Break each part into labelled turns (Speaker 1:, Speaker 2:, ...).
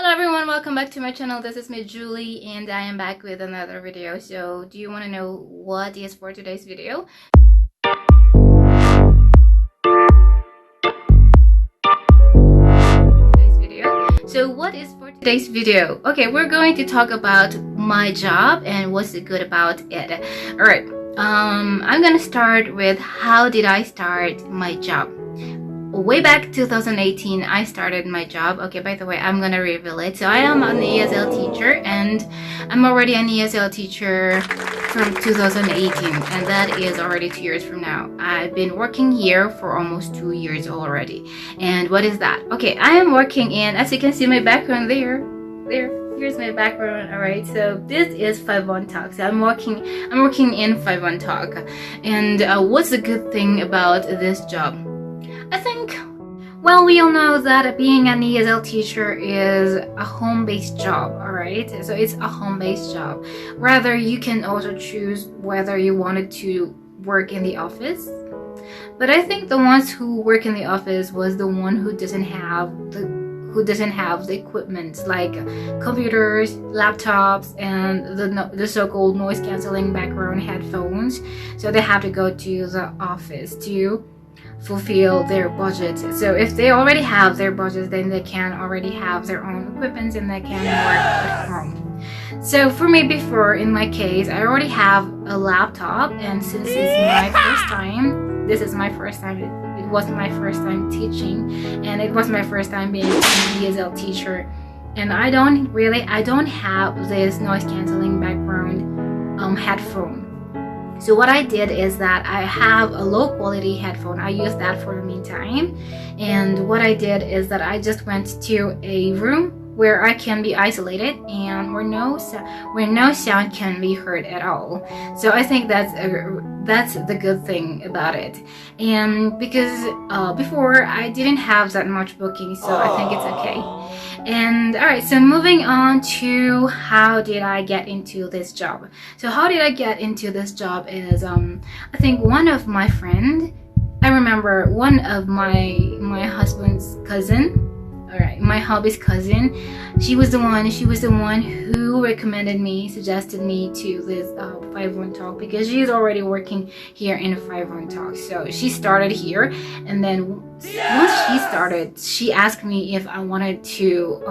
Speaker 1: Hello everyone, welcome back to my channel. This is me, Julie, and I am back with another video. So do you want to know what is for today's video? So what is for today's video? Okay, we're going to talk about my job and what's good about it. All right, I'm gonna start with how did I start my job. Way back 2018 I started my job. Okay, by the way, I'm gonna reveal it. So I am an ESL teacher, and I'm already an ESL teacher from 2018, and that is already 2 years from now. I've been working here for almost 2 years already. And what is that? Okay, I am working in, as you can see my background here's my background. All right, so this is 5-1 Talk. So I'm working in 5-1 Talk. And what's the good thing about this job? I think, well, we all know that being an ESL teacher is a home-based job, alright? So it's a home-based job. Rather, you can also choose whether you wanted to work in the office. But I think the ones who work in the office was the one who doesn't have the equipment like computers, laptops, and the so-called noise-canceling background headphones. So they have to go to the office to fulfill their budget. So if they already have their budget, then they can already have their own equipment and they can work at home. So for me, before, in my case, I already have a laptop, and since it's my first time, it was my first time teaching, and it was my first time being an ESL teacher, and I don't have this noise cancelling background headphone. So what I did is that I have a low quality headphone. I use that for the meantime. And what I did is that I just went to a room where I can be isolated and where no sound can be heard at all. So I think that's the good thing about it. And because before I didn't have that much booking, so I think it's okay. And alright, so moving on to how did I get into this job. So how did I get into this job is I think one of my friend, I remember one of my husband's cousin, alright, my hubby's cousin, she was the one who suggested me to this 5-1 Talk, because she's already working here in 5-1 Talk. So she started here, and then once she started, she asked me if I wanted to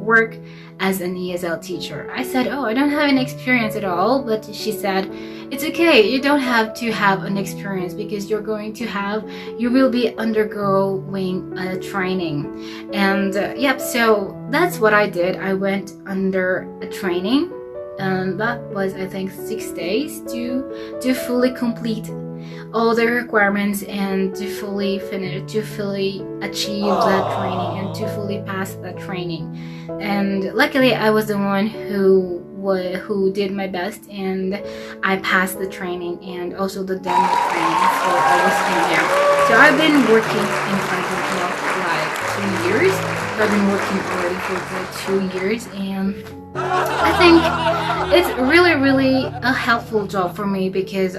Speaker 1: work as an ESL teacher. I said, oh, I don't have any experience at all, but she said, it's okay, you don't have to have an experience, because you will be undergoing a training. And yep, so that's what I did. I went under a training, and that was, I think, 6 days to fully complete all the requirements and to fully achieve that training and to fully pass that training. And luckily I was the one who did my best, and I passed the training and also the demo training. So I was in there. So I've been working in 5-1 Talk for like 2 years. So I've been working already for 2 years, and I think it's really a helpful job for me, because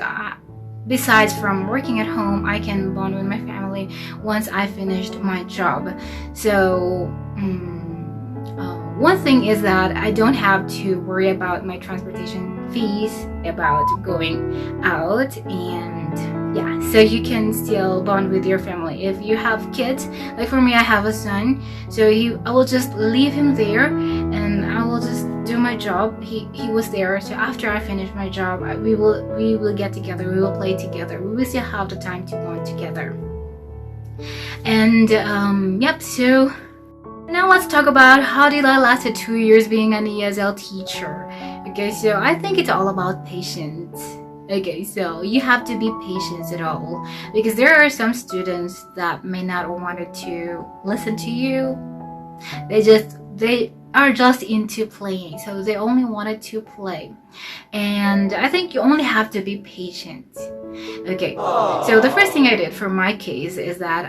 Speaker 1: besides from working at home, I can bond with my family once I finished my job. So one thing is that I don't have to worry about my transportation fees, about going out, and yeah, so you can still bond with your family. If you have kids, like for me, I have a son, so I will just leave him there and I will just do my job. He was there, so after I finish my job, we will get together, we will play together, we will still have the time to bond together. And yep, so now let's talk about how did I lasted 2 years being an ESL teacher. Okay, so I think it's all about patience. Okay, so you have to be patient at all, because there are some students that may not want to listen to you. They are just into playing, so they only wanted to play. And I think you only have to be patient. Okay, so the first thing I did for my case is that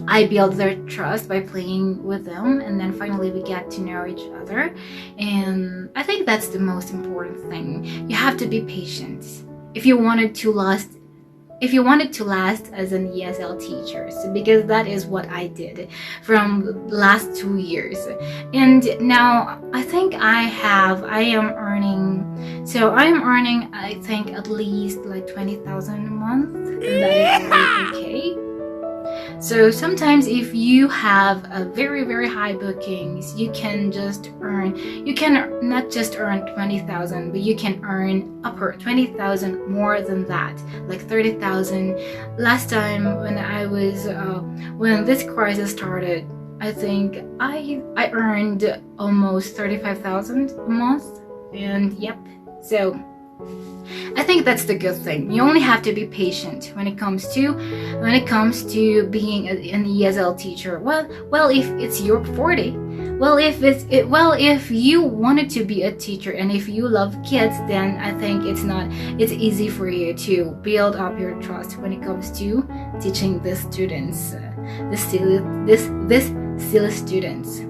Speaker 1: I built their trust by playing with them, and then finally we get to know each other. And I think that's the most important thing. You have to be patient. If you wanted to last if you wanted to last as an ESL teacher, so because that is what I did from the last 2 years. And now I think I am earning I think at least like 20,000 a month, and that is really okay. So sometimes if you have a very high bookings, you can not just earn 20,000, but you can earn upper 20,000 more than that, like 30,000. Last time when this crisis started, I think I earned almost 35,000 a month. And yep, so I think that's the good thing. You only have to be patient when it comes to being an ESL teacher. Well, if it's your 40, if you wanted to be a teacher and if you love kids, then I think it's easy for you to build up your trust when it comes to teaching the students, this silly students.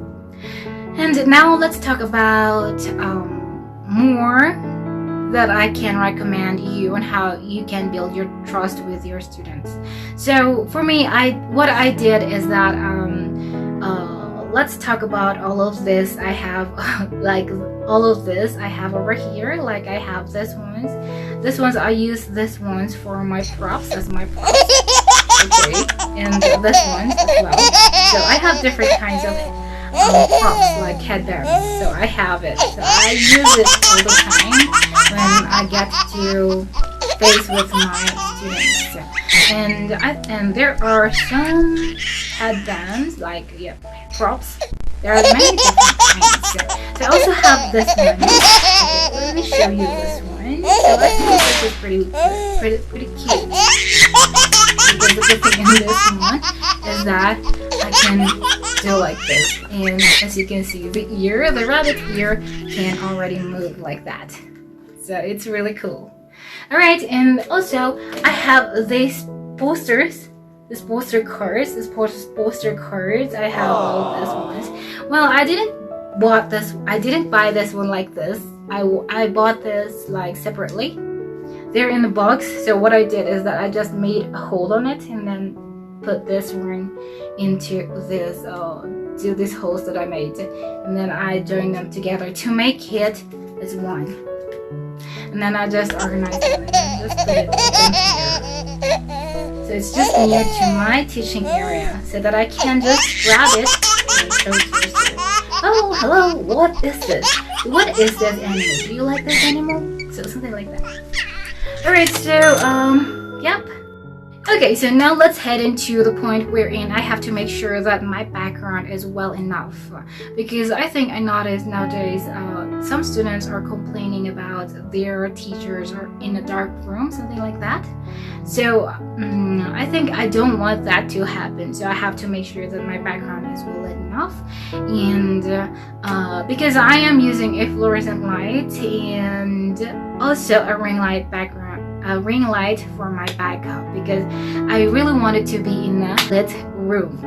Speaker 1: And now let's talk about more that I can recommend you on how you can build your trust with your students. So for me, what I did is that let's talk about all of this. I have all of this I have over here. Like I have this ones I use this ones for my props, as my props. Okay, and this ones as well. So I have different kinds of props, like headbands. So I have it. So I use it all the time when I get to face with my students. And there are some headbands, like props. There are many different kinds. So I also have this one. Okay, let me show you this one. So I think this is pretty cute. Because the good thing in this one is that I can do like this, and as you can see, the rabbit ear can already move like that. So it's really cool. Alright, and also I have these posters, poster cards. I have all these ones. Well, I didn't buy this one like this. I bought this like separately. They're in the box. So what I did is that I just made a hole on it and then put this one into this these holes that I made, and then I joined them together to make it as one. And then I just organized them and just put it in here. So it's just near to my teaching area, so that I can just grab it and show it to the students. Oh, hello, what is this? What is this animal? Do you like this animal? So something like that. Alright, so yep. Okay, so now let's head into the point wherein I have to make sure that my background is well enough, because I think I noticed nowadays some students are complaining about their teachers are in a dark room, something like that. So I think I don't want that to happen, so I have to make sure that my background is well lit enough, and because I am using a fluorescent light and also a ring light background. A ring light for my backup, because I really wanted to be in a lit room.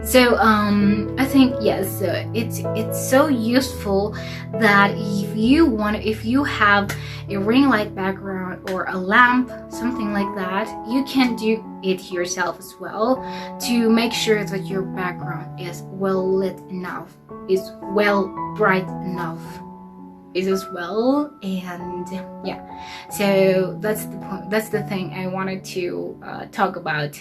Speaker 1: So I think yes, it's so useful that if you have a ring light background or a lamp, something like that, you can do it yourself as well to make sure that your background is well lit enough, is well bright enough as well. And yeah, so that's the point, that's the thing I wanted to talk about.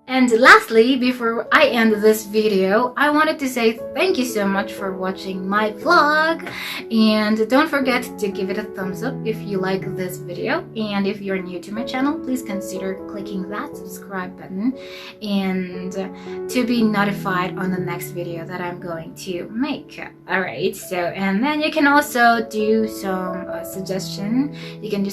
Speaker 1: And lastly, before I end this video, I wanted to say thank you so much for watching my vlog, and don't forget to give it a thumbs up if you like this video, and if you're new to my channel, please consider clicking that subscribe button and to be notified on the next video that I'm going to make. Alright, so and then you can also do some suggestion. You can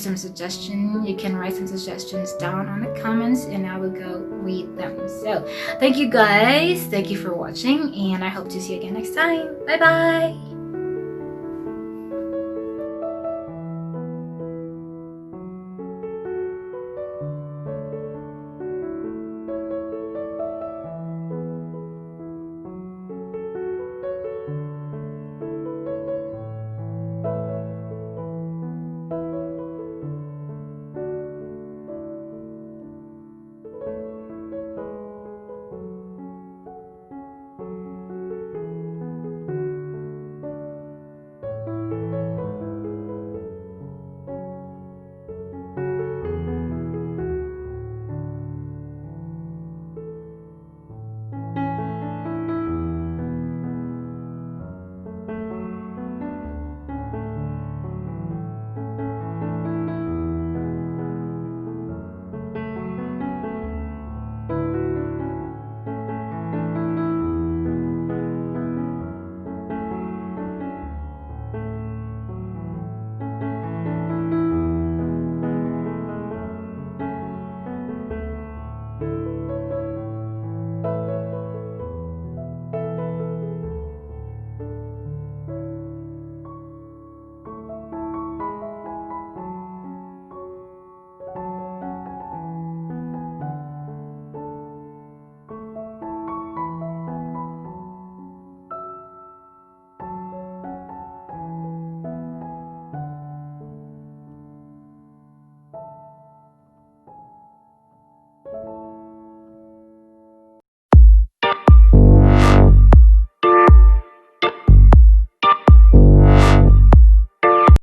Speaker 1: write some suggestions down on the comments, and I will go read them. So thank you guys, thank you for watching, and I hope to see you again next time. Bye bye.